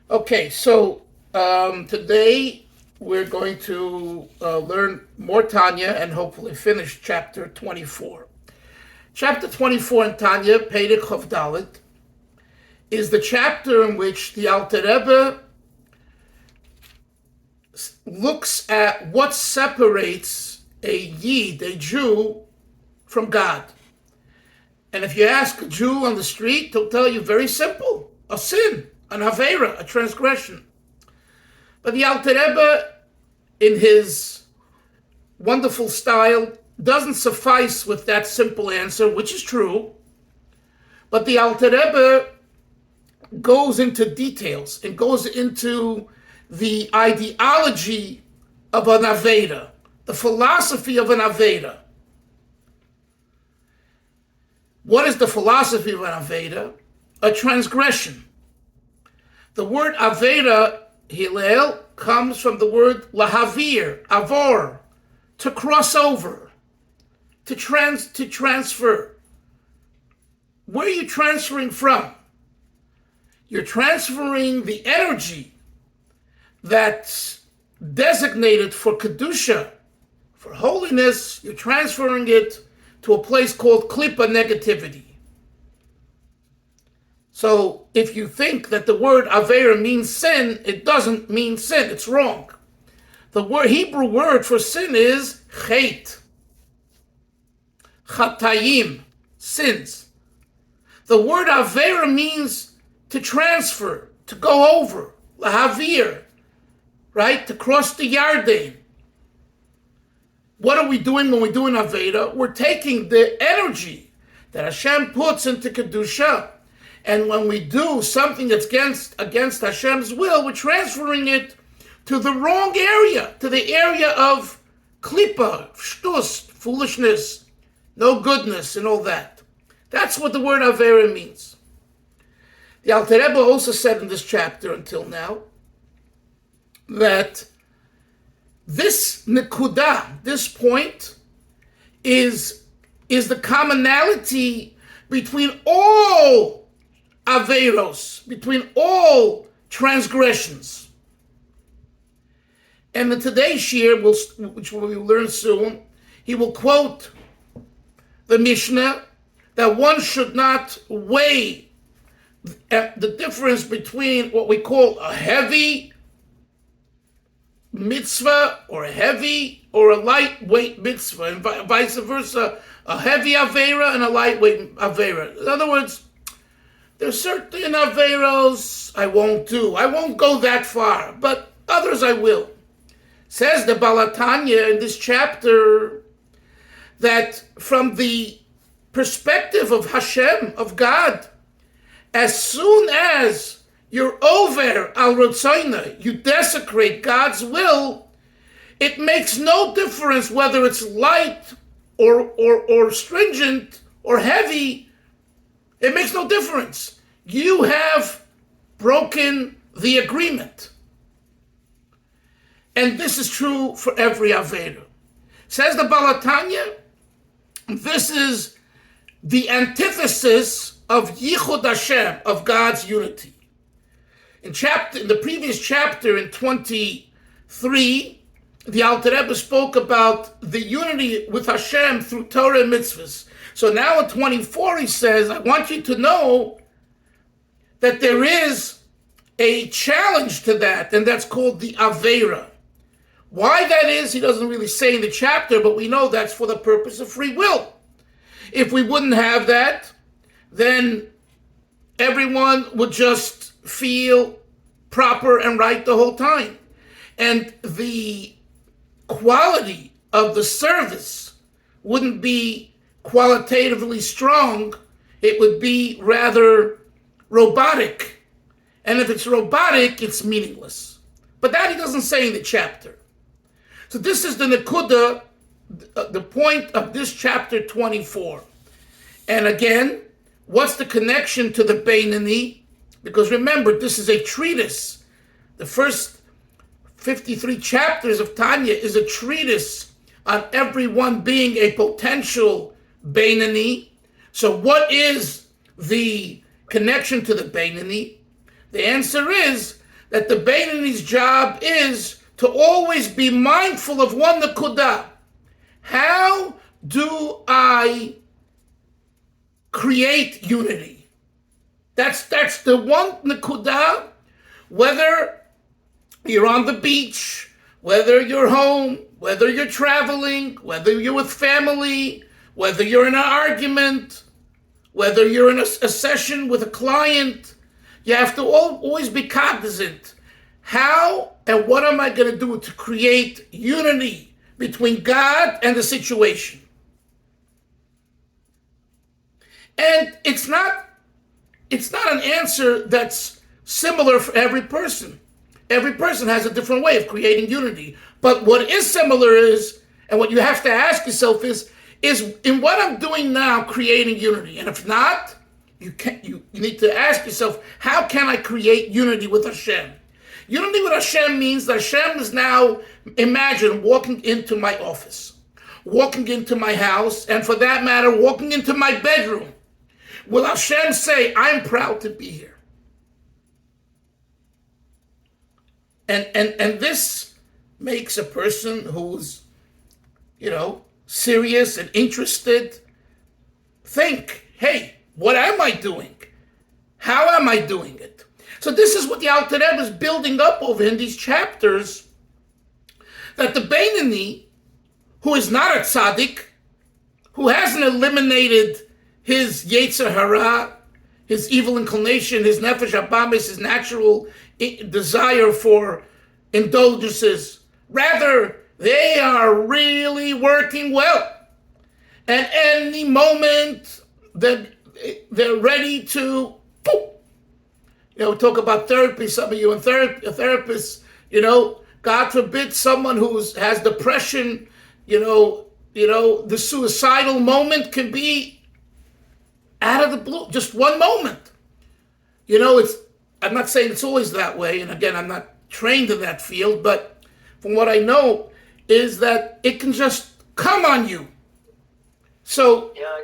Okay, so today we're going to learn more Tanya and hopefully finish chapter 24. Chapter 24 in Tanya, Perek Chof Dalet, is the chapter in which the Alter Rebbe looks at what separates a Yid, a Jew, from God. And if you ask a Jew on the street, he'll tell you very simple: a sin, an Aveira, a transgression. But the Alter Rebbe, in his wonderful style, doesn't suffice with that simple answer, which is true. But the Alter Rebbe goes into details and goes into the ideology of an Aveda, the philosophy of an Aveda. What is the philosophy of an Aveda? A transgression. The word Aveda, Hillel, comes from the word lahavir, avor, to cross over, to transfer. Where are you transferring from? You're transferring the energy that's designated for Kedusha, for holiness. You're transferring it to a place called Klippa, negativity. So if you think that the word Aveira means sin, it doesn't mean sin. It's wrong. The Hebrew word for sin is chet, chatayim, sins. The word Aveira means to transfer, to go over, lahavir, right? To cross the Yarden. What are we doing when we're doing Aveda? We're taking the energy that Hashem puts into Kedusha, and when we do something that's against Hashem's will, we're transferring it to the wrong area, to the area of klipa, shtus, foolishness, no goodness, and all that. That's what the word Avera means. The Alter Rebbe also said in this chapter until now that this nekuda, this point, is the commonality between all averos, between all transgressions. And in today's shir, which we will learn soon, he will quote the Mishnah that one should not weigh the difference between what we call a heavy mitzvah or a lightweight mitzvah, and vice versa, a heavy avera and a lightweight avera. In other words, there's certain averos I won't do. I won't go that far, but others I will. Says the Balatanya in this chapter that from the perspective of Hashem, of God, as soon as you're over al rotzaina, you desecrate God's will, it makes no difference whether it's light or stringent or heavy. It makes no difference. You have broken the agreement. And this is true for every Aveda. Says the Balatanya, this is the antithesis of Yichud Hashem, of God's unity. In the previous chapter, in 23, the Alter Rebbe spoke about the unity with Hashem through Torah and mitzvahs. So now in 24 he says, I want you to know that there is a challenge to that, and that's called the Aveira. Why that is, he doesn't really say in the chapter, but we know that's for the purpose of free will. If we wouldn't have that, then everyone would just feel proper and right the whole time. And the quality of the service wouldn't be qualitatively strong. It would be rather robotic. And if it's robotic, it's meaningless. But that he doesn't say in the chapter. So this is the nekuda, the point of this chapter 24. And again, what's the connection to the Beinani? Because remember, this is a treatise. The first 53 chapters of Tanya is a treatise on everyone being a potential Beinani. So what is the connection to the Beinani? The answer is that the Beinoni's job is to always be mindful of one nekudah. How do I create unity? That's the one nekudah, whether you're on the beach, whether you're home, whether you're traveling, whether you're with family, whether you're in an argument, whether you're in a session with a client. You have to always be cognizant. How and what am I going to do to create unity between God and the situation? And it's not an answer that's similar for every person. Every person has a different way of creating unity. But what is similar is, and what you have to ask yourself is in what I'm doing now creating unity? And if not, you need to ask yourself, how can I create unity with Hashem? Unity with Hashem means that Hashem is now, imagine walking into my office, walking into my house, and for that matter, walking into my bedroom. Will Hashem say, I'm proud to be here? And this makes a person who's, serious and interested think, hey, what am I doing? How am I doing it? So this is what the Alter Rebbe is building up over in these chapters, that the Beinoni, who is not a tzaddik, who hasn't eliminated his Yetzer Hara, his evil inclination, his nefesh habamis, his natural desire for indulgences. Rather, they are really working well. And any moment that they're ready to, we talk about therapy, some of you and therapists, God forbid someone who has depression, the suicidal moment can be out of the blue, just one moment. I'm not saying it's always that way, and again, I'm not trained in that field, but from what I know is that it can just come on you. So yeah,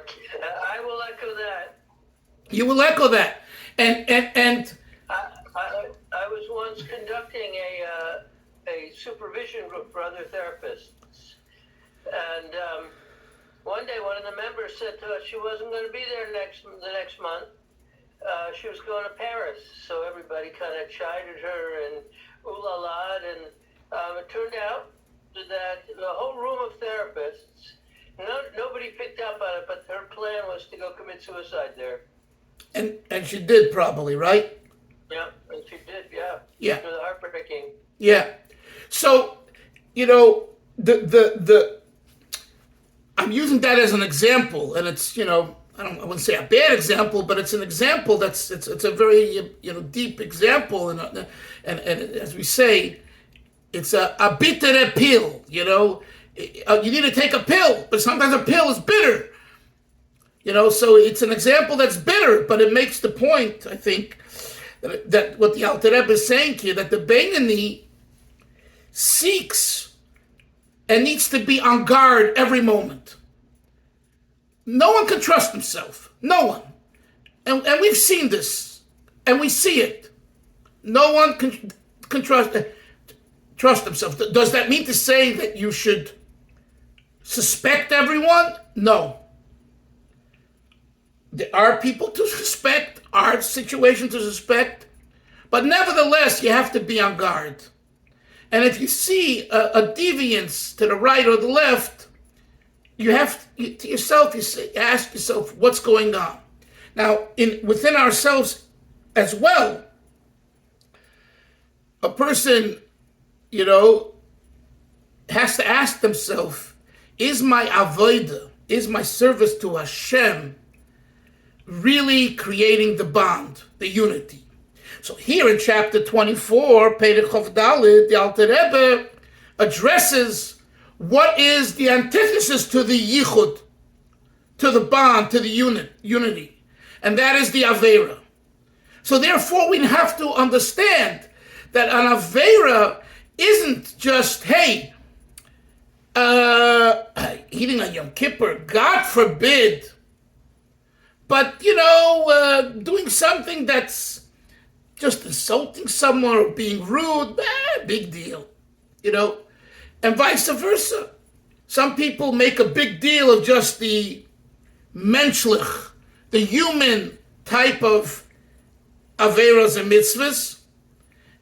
I will echo that. You will echo that, and I was once conducting a supervision group for other therapists, and one day one of the members said to us she wasn't going to be there the next month. She was going to Paris, so everybody kind of chided her and ooh la la, and it turned out that the whole room of therapists, nobody picked up on it, but her plan was to go commit suicide there. And she did probably, right? Yeah, and she did, yeah. Yeah. After the heartbreaking. Yeah. So, I'm using that as an example, and it's, I wouldn't say a bad example, but it's an example it's a very, deep example, and as we say, it's a bitter pill, you need to take a pill, but sometimes a pill is bitter, so it's an example that's bitter, but it makes the point, I think, that what the Alter Rebbe is saying here, that the Beinoni seeks and needs to be on guard every moment. No one can trust himself. No one. And we've seen this. And we see it. No one can trust himself. Does that mean to say that you should suspect everyone? No. There are people to suspect, are situations to suspect, but nevertheless, you have to be on guard. And if you see a deviance to the right or the left, you have to yourself, ask yourself, what's going on? Now, within ourselves as well, a person, has to ask themselves, is my avodah, is my service to Hashem really creating the bond, the unity? So here in chapter 24, Perek Chof Daled, the Alter Rebbe addresses what is the antithesis to the yichud, to the bond, to the unity, and that is the avera. So therefore, we have to understand that an avera isn't just, hey, eating on Yom Kippur, God forbid, but doing something that's just insulting someone or being rude, big deal, and vice versa. Some people make a big deal of just the menschlich, the human type of averos and mitzvahs,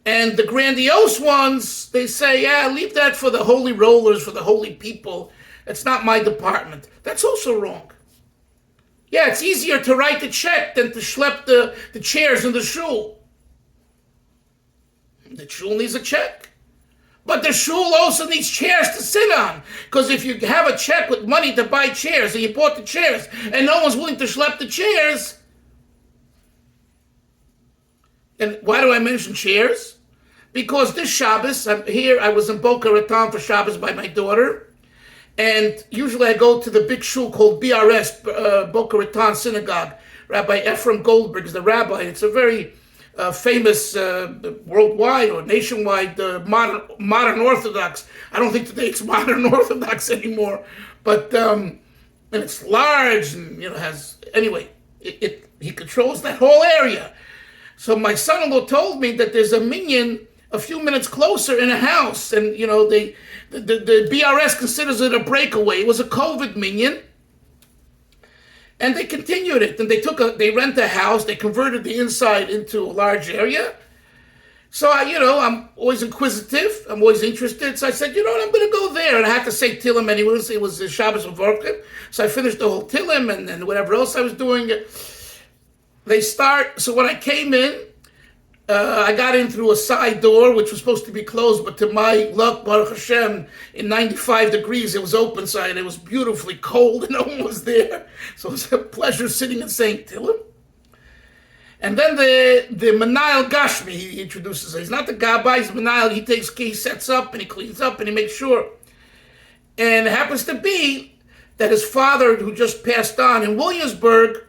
and the grandiose ones, they say, leave that for the holy rollers, for the holy people. It's not my department. That's also wrong. Yeah, it's easier to write the check than to schlep the chairs in the shul. The shul needs a check. But the shul also needs chairs to sit on. Because if you have a check with money to buy chairs, and you bought the chairs, and no one's willing to schlep the chairs. And why do I mention chairs? Because this Shabbos, I was in Boca Raton for Shabbos by my daughter. And usually I go to the big shul called BRS, Boca Raton Synagogue. Rabbi Ephraim Goldberg is the rabbi. It's a very famous worldwide or nationwide modern Orthodox. I don't think today it's modern Orthodox anymore. But and it's large and has, anyway, he controls that whole area. So my son-in-law told me that there's a minyan a few minutes closer in a house, and the BRS considers it a breakaway. It was a COVID minyan, and they continued it. And they rent a house. They converted the inside into a large area. So I'm always inquisitive. I'm always interested. So I said, I'm going to go there. And I had to say Tillim anyways. It was Shabbos Mevorchim. So I finished the whole Tillim and whatever else I was doing. They start. So when I came in, I got in through a side door, which was supposed to be closed, but to my luck, Baruch Hashem, in 95 degrees, it was open side. It was beautifully cold, and no one was there. So it was a pleasure sitting and saying Tillim. And then the Manayil Gashmi, he introduces us. He's not the Gabbai, he's Manayil. He sets up, and he cleans up, and he makes sure. And it happens to be that his father, who just passed on in Williamsburg,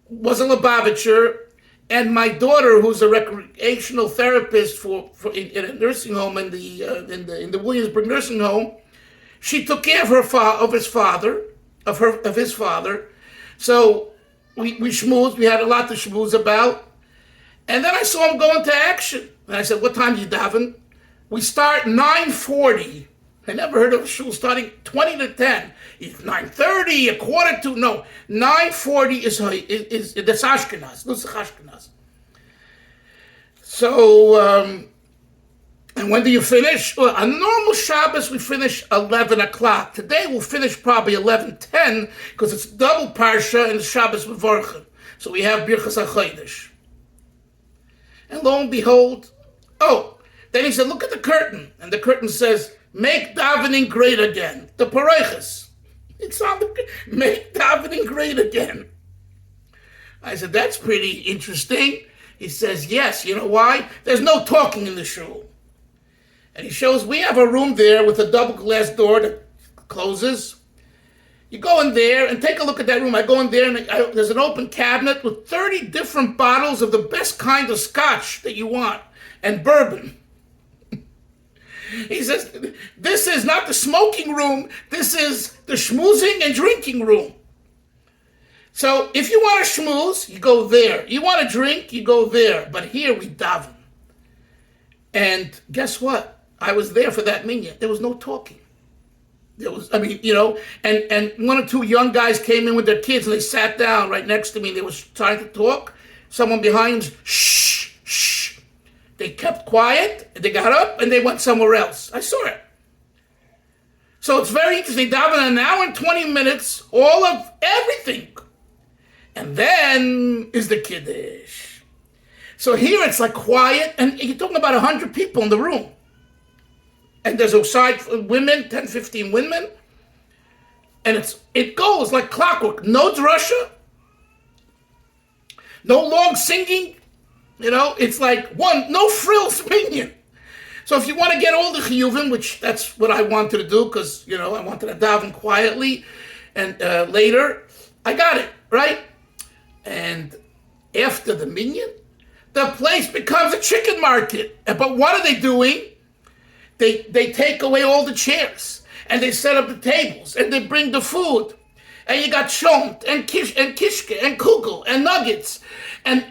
was a Lubavitcher. And my daughter, who's a recreational therapist in a nursing home in the Williamsburg nursing home, she took care of his father. So we schmoozed. We had a lot to schmooze about. And then I saw him go into action. And I said, "What time do you daven?" We start 9:40. I never heard of a shul starting 20 to 10. It's 9:30, a quarter to, no. 9:40 is that's Ashkenaz, Nusach Ashkenaz. So, and when do you finish? Well, on normal Shabbos, we finish 11 o'clock. Today, we'll finish probably 11:10, because it's double Parsha and Shabbos Mevorchim. So we have Birchas HaChodesh. And lo and behold, then he said, look at the curtain. And the curtain says, make davening great again. The Paraychas. It's on the make davening great again. I said, that's pretty interesting. He says, yes. You know why? There's no talking in the shul. And he shows, we have a room there with a double glass door that closes. You go in there and take a look at that room. I go in there and there's an open cabinet with 30 different bottles of the best kind of scotch that you want and bourbon. He says, this is not the smoking room. This is the schmoozing and drinking room. So if you want to schmooze, you go there. You want to drink, you go there. But here we daven. And guess what? I was there for that minyan. There was no talking. There was, and one or two young guys came in with their kids and they sat down right next to me. They were trying to talk. Someone behind them, shh, shh. They kept quiet, and they got up, and they went somewhere else. I saw it. So it's very interesting. Daven an hour and 20 minutes, all of everything. And then is the Kiddush. So here it's like quiet, and you're talking about 100 people in the room. And there's outside women, 10, 15 women. And it goes like clockwork. No drasha. No long singing. It's like no frills minyan. So if you want to get all the chiyuvim, which that's what I wanted to do, because, I wanted to daven quietly, and later, I got it, right? And after the minyan, the place becomes a chicken market. But what are they doing? They take away all the chairs, and they set up the tables, and they bring the food. And you got shont, and kishke, and kugel, and nuggets,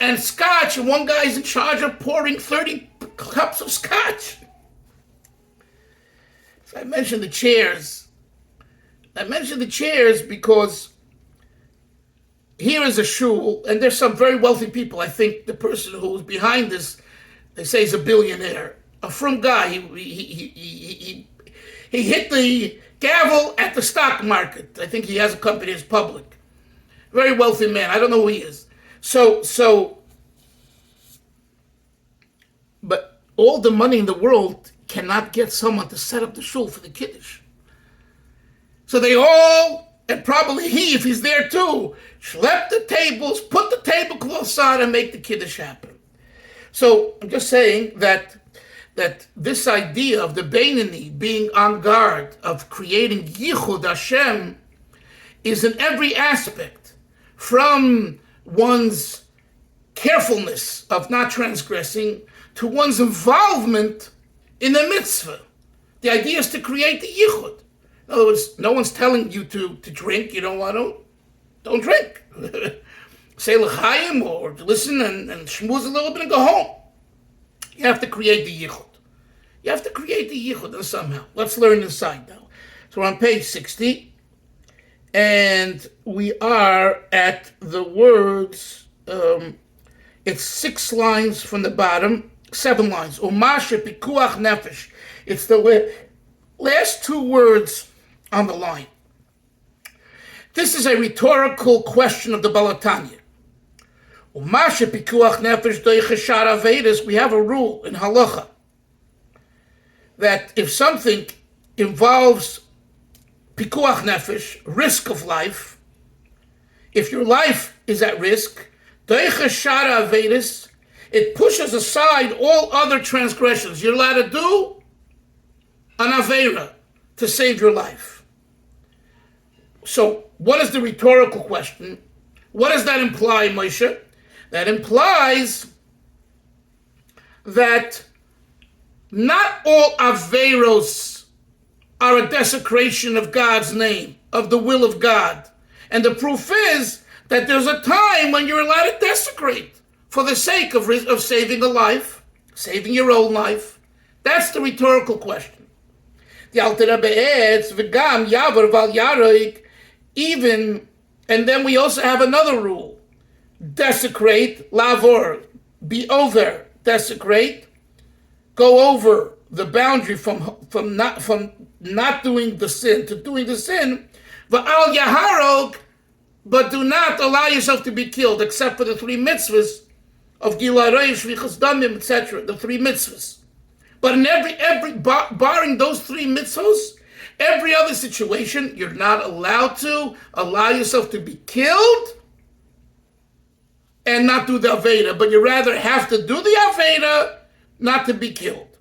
and scotch, and one guy's in charge of pouring 30 cups of scotch. So I mentioned the chairs. I mentioned the chairs because here is a shul, and there's some very wealthy people. I think the person who's behind this, they say, is a billionaire, a frum guy. He hit the gavel at the stock market. I think he has a company that's public. Very wealthy man. I don't know who he is. But all the money in the world cannot get someone to set up the shul for the kiddush. So they all, and probably he, if he's there too, schlep the tables, put the tablecloths on, and make the kiddush happen. So I'm just saying that this idea of the Beinoni being on guard, of creating Yichud Hashem, is in every aspect, from one's carefulness of not transgressing to one's involvement in the mitzvah. The idea is to create the Yichud. In other words, no one's telling you to drink. You don't want to, don't drink. Say l'chaim or listen and shmooze a little bit and go home. You have to create the Yichud. You have to create the Yichud somehow. Let's learn inside now. So we're on page 60, and we are at the words, it's 6 lines from the bottom, 7 lines. Umashe pikuach nefesh. It's the last 2 words on the line. This is a rhetorical question of the Balatanya. Umashe pikuach nefesh doicheshar avedas. We have a rule in halacha that if something involves pikuach nefesh, risk of life, if your life is at risk, doicheshar avedas, it pushes aside all other transgressions. You're allowed to do an aveira to save your life. So what is the rhetorical question? What does that imply, Moshe? That implies that not all aveiros are a desecration of God's name, of the will of God. And the proof is that there's a time when you're allowed to desecrate for the sake of saving a life, saving your own life. That's the rhetorical question. The Alter Rebbe adds, v'gam yavar val yaroik, even, and then we also have another rule. Desecrate, lavor, be over, desecrate, go over the boundary from not doing the sin to doing the sin, v'al yaharog, but do not allow yourself to be killed, except for the 3 mitzvahs of Gilarei, Shvichas Damim, etc., the 3 mitzvahs. But in every barring those 3 mitzvahs, every other situation, you're not allowed to allow yourself to be killed and not do the Aveda, but you rather have to do the Aveda not to be killed.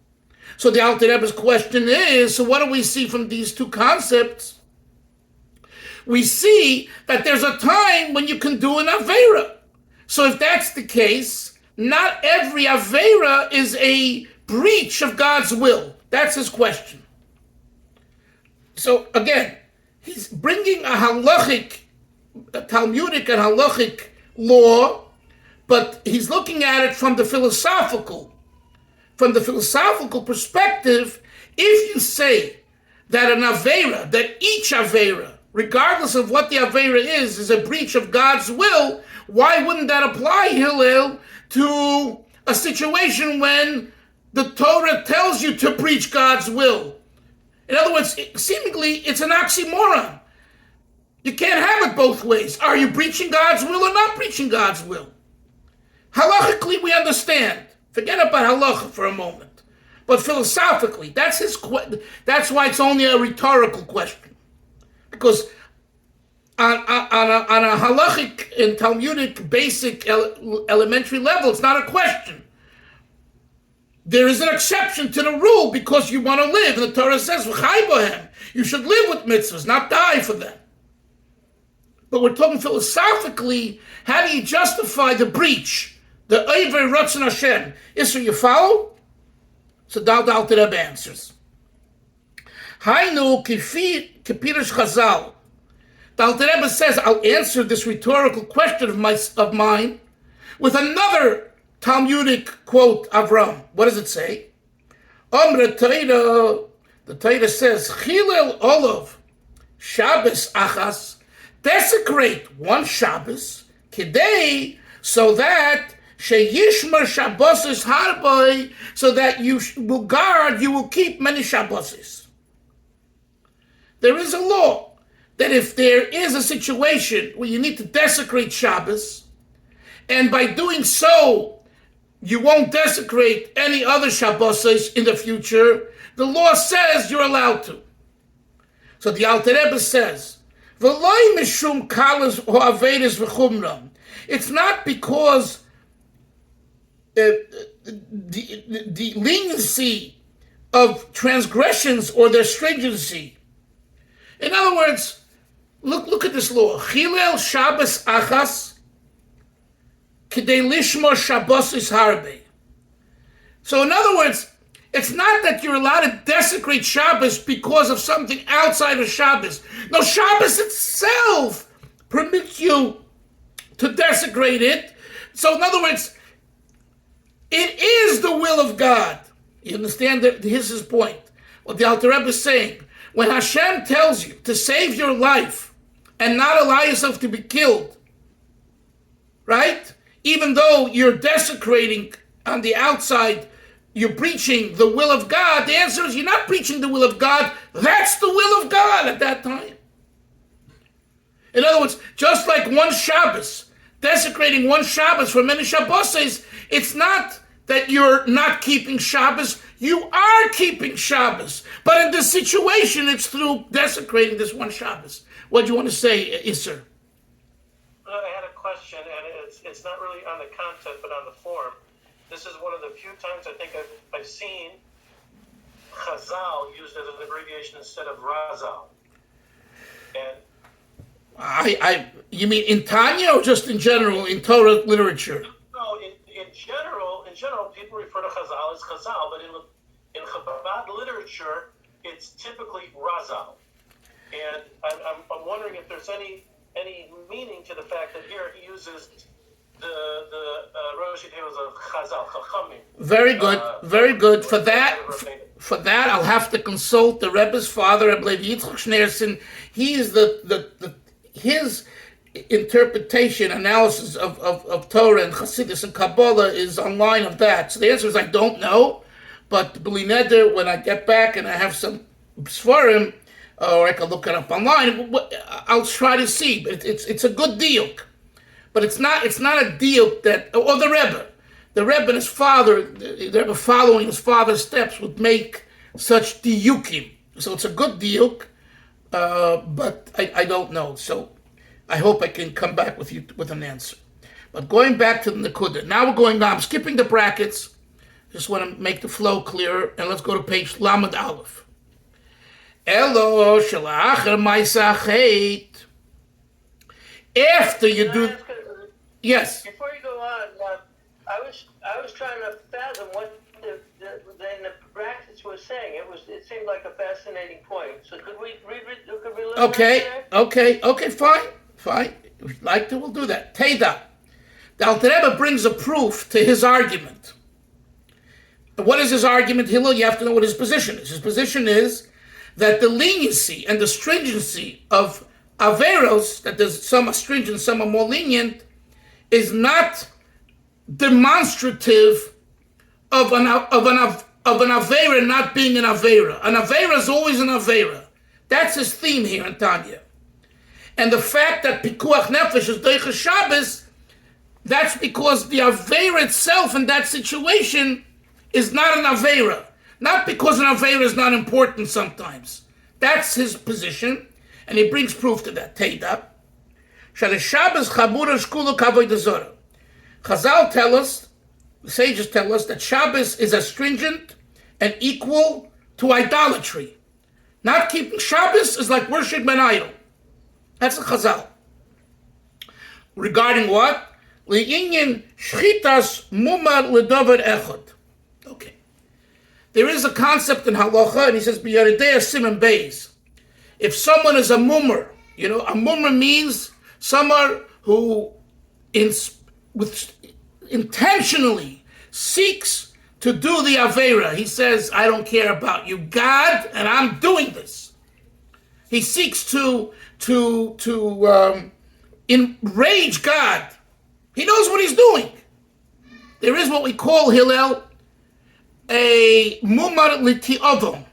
So the Alter Rebbe's question is, so what do we see from these 2 concepts? We see that there's a time when you can do an Avera. So if that's the case, not every Avera is a breach of God's will. That's his question. So again, he's bringing a Talmudic and halachic law, but he's looking at it from the philosophical perspective. If you say that an Avera, that each Avera, regardless of what the Avera is a breach of God's will, why wouldn't that apply, Hillel, to a situation when the Torah tells you to preach God's will? In other words, seemingly it's an oxymoron. You can't have it both ways. Are you breaching God's will or not breaching God's will? Halachically, we understand. Forget about halacha for a moment. But philosophically, that's why it's only a rhetorical question. Because on a halachic and Talmudic basic elementary level, it's not a question. There is an exception to the rule because you want to live. And the Torah says, "V'chai bohem," you should live with mitzvahs, not die for them. But we're talking philosophically, how do you justify the breach? The Oivei Ratzon Hashem. Isra, you follow? So the Alter Rebbe answers. Hainu kipirish Chazal. The Alter Rebbe says, I'll answer this rhetorical question of mine with another Talmudic quote, Avram. What does it say? Omre Torah, the Torah says, Chilel Olav, Shabbos Achas, desecrate one Shabbos, Kidei, so that Sheyishmer Shabbos Harboy, so that you will guard, you will keep many Shabboses. There is a law that if there is a situation where you need to desecrate Shabbos, and by doing so, you won't desecrate any other Shabbos in the future, the law says you're allowed to. So the Alter Rebbe says, "V'loi mishum kalas or avedas v'chumra." It's not because the leniency of transgressions or their stringency. In other words, look at this law. Chilel Shabbos achas k'dei lishmor Shabbos is harbe. So in other words, it's not that you're allowed to desecrate Shabbos because of something outside of Shabbos. No, Shabbos itself permits you to desecrate it. So in other words, it is the will of God. You understand? Here's his point. What the Alter Rebbe is saying. When Hashem tells you to save your life and not allow yourself to be killed, right? Even though you're desecrating on the outside, you're breaching the will of God. The answer is you're not breaching the will of God. That's the will of God at that time. In other words, just like one Shabbos, desecrating one Shabbos for many Shabboses, it's not that you're not keeping Shabbos. You are keeping Shabbos. But in this situation, it's through desecrating this one Shabbos. What do you want to say, Isser? Well, I had a question, and it's not really on the content, but on the form. This is one of the few times I think I've seen Chazal used as an abbreviation instead of Razal. And you mean in Tanya or just in general in Torah literature? No, in general, people refer to Chazal as Chazal, but in Chabad literature, it's typically Razal. And I'm wondering if there's any meaning to the fact that here he uses the Rosh Hashanah of Chazal, Chachamim. Very good, very good. For that, I'll have to consult the Rebbe's father, Rabbi Yitzchak Schneerson. He is his interpretation, analysis of Torah and Chassidus and Kabbalah is online of that. So the answer is I don't know, but B'li Neder, when I get back and I have some Sfarim, or I can look it up online, I'll try to see. But it's a good deal. But it's not a deal that, or the Rebbe and his father, the Rebbe following his father's steps would make such diukim. So it's a good deal, but I don't know. So I hope I can come back with you with an answer. But going back to the Nekuda, now we're going on. I'm skipping the brackets. Just want to make the flow clearer, and let's go to page Lamed Aleph. Elo shalachar ma'aseh. After you do, yes. Before you go on, I was trying to fathom what the brackets was saying. It seemed like a fascinating point. So could we look Okay, fine. If you'd like to, we'll do that. Teda. The Alter Rebbe brings a proof to his argument. What is his argument, Hillel? You have to know what his position is. His position is that the leniency and the stringency of Averos, that there's some are stringent, some are more lenient, is not demonstrative of an Avera not being an Avera. An Avera is always an Avera. That's his theme here in Tanya. And the fact that Pikuach Nefesh is Deicha Shabbos, that's because the Avera itself in that situation is not an Avera. Not because an Avera is not important sometimes. That's his position, and he brings proof to that. Teida. Shabbos Chabura Shkulu Kavoy Dezorah. Chazal tell us, the sages tell us, that Shabbos is as stringent and equal to idolatry. Not keeping Shabbos is like worshiping an idol. That's the Chazal. Regarding what? Le'inyan shchitas mumar ledover echad. Okay. There is a concept in halacha, and he says, B'yaridei siman beis. If someone is a mumar, a mumar means someone who intentionally seeks to do the Avera. He says, I don't care about you, God, and I'm doing this. He seeks to enrage God. He knows what he's doing. There is what we call, Hillel, a mumar liti'odom.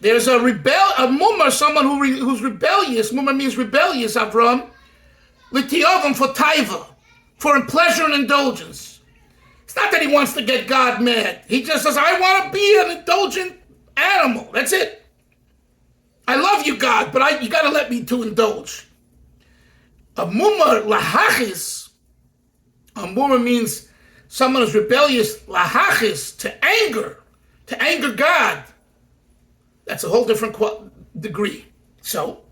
There's a mumar, someone who's rebellious. Mumar means rebellious, Avram. Liti'odom, for taiva, for pleasure and indulgence. It's not that he wants to get God mad. He just says, I want to be an indulgent animal. That's it. I love you, God, but you got to let me to indulge. A mumar lahachis, a mumar means someone who's rebellious, lahachis, to anger God. That's a whole different degree. So,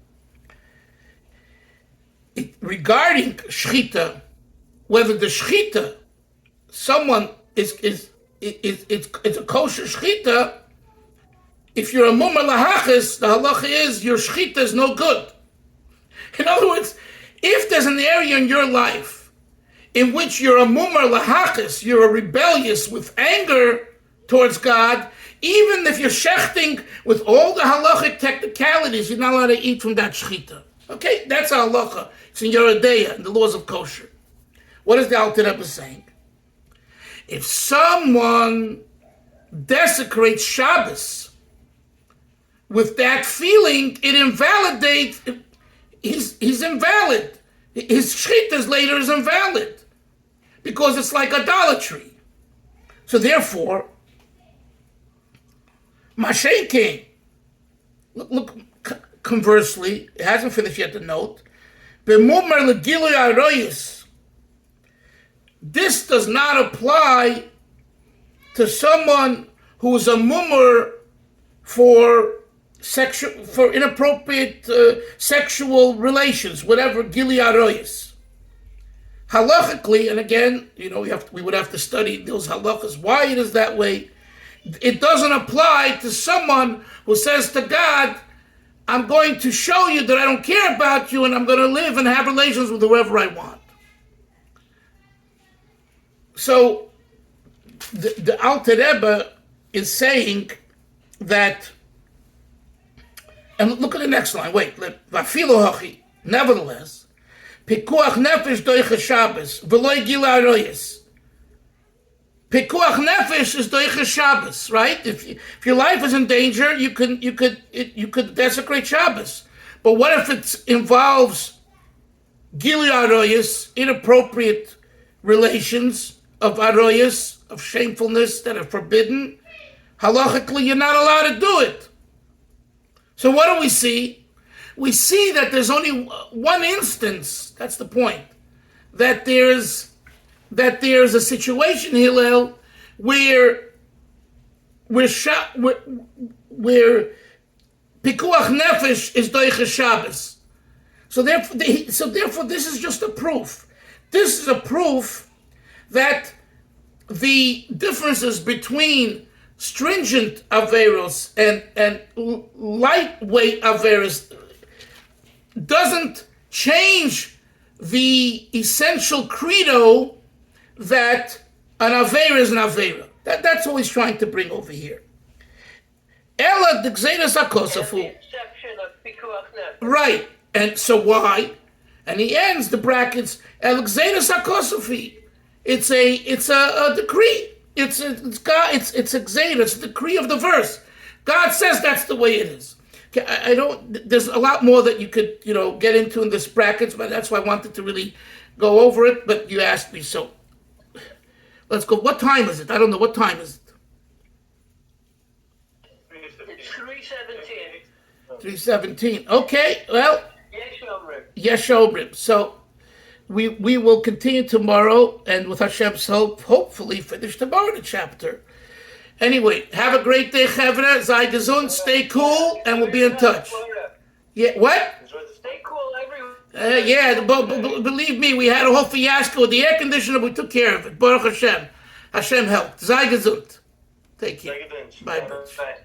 regarding shchita, whether the shchita, someone it's a kosher shchita, if you're a mumar lahachis, the halacha is your shchita is no good. In other words, if there's an area in your life in which you're a mumar lahachis, you're a rebellious with anger towards God, even if you're shechting with all the halachic technicalities, you're not allowed to eat from that shechita. Okay, that's a halacha. It's in Yoreh Deah, in the laws of kosher. What is the Alter Rebbe saying? If someone desecrates Shabbos with that feeling, it invalidates. He's invalid. His shchitas later is invalid because it's like idolatry. So therefore, Mashen came. Look, conversely, it hasn't finished yet the note. B'mumar l'gilui aroyis. This does not apply to someone who is a mumar for inappropriate sexual relations, whatever gili aroyis. Halachically, and again, we would have to study those halachas, why it is that way. It doesn't apply to someone who says to God, I'm going to show you that I don't care about you and I'm going to live and have relations with whoever I want. So the Alter Rebbe is saying that, and look at the next line, nevertheless, pikuach nefesh doiche Shabbos, v'loi gila aroyes. Pikuach nefesh is doiche Shabbos, right? If your life is in danger, you could desecrate Shabbos. But what if it involves gili aroyes, inappropriate relations of aroyes, of shamefulness that are forbidden? Halachically, you're not allowed to do it. So what do we see? We see that there's only one instance, that's the point, that there's a situation, Hillel, where pikuach nefesh is doiche Shabbos. So therefore, this is just a proof. This is a proof that the differences between stringent averos and lightweight averos doesn't change the essential credo that an avera is an avera. That's what he's trying to bring over here. Ela d'gzeiras hakosafu. The exception of pikuach nefesh. Right, and so why? And he ends the brackets. El d'gzeiras hakosafi. It's a decree. It's a gzeira. It's a decree of the verse. God says that's the way it is. I don't. There's a lot more that you could get into in this brackets, but that's why I wanted to really go over it. But you asked me, so let's go. What time is it? I don't know. What time is it? It's 3:17. 3:17. Okay. Well. Yesh Omrim. So we will continue tomorrow, and with Hashem's help, hopefully finish tomorrow the chapter. Anyway, have a great day, Chevra. Sei gesund, stay cool, and we'll be in touch. Yeah, what? Stay cool everywhere. Yeah, believe me, we had a whole fiasco with the air conditioner, but we took care of it. Baruch Hashem. Hashem helped. Sei gesund. Take care. Bye. Bye.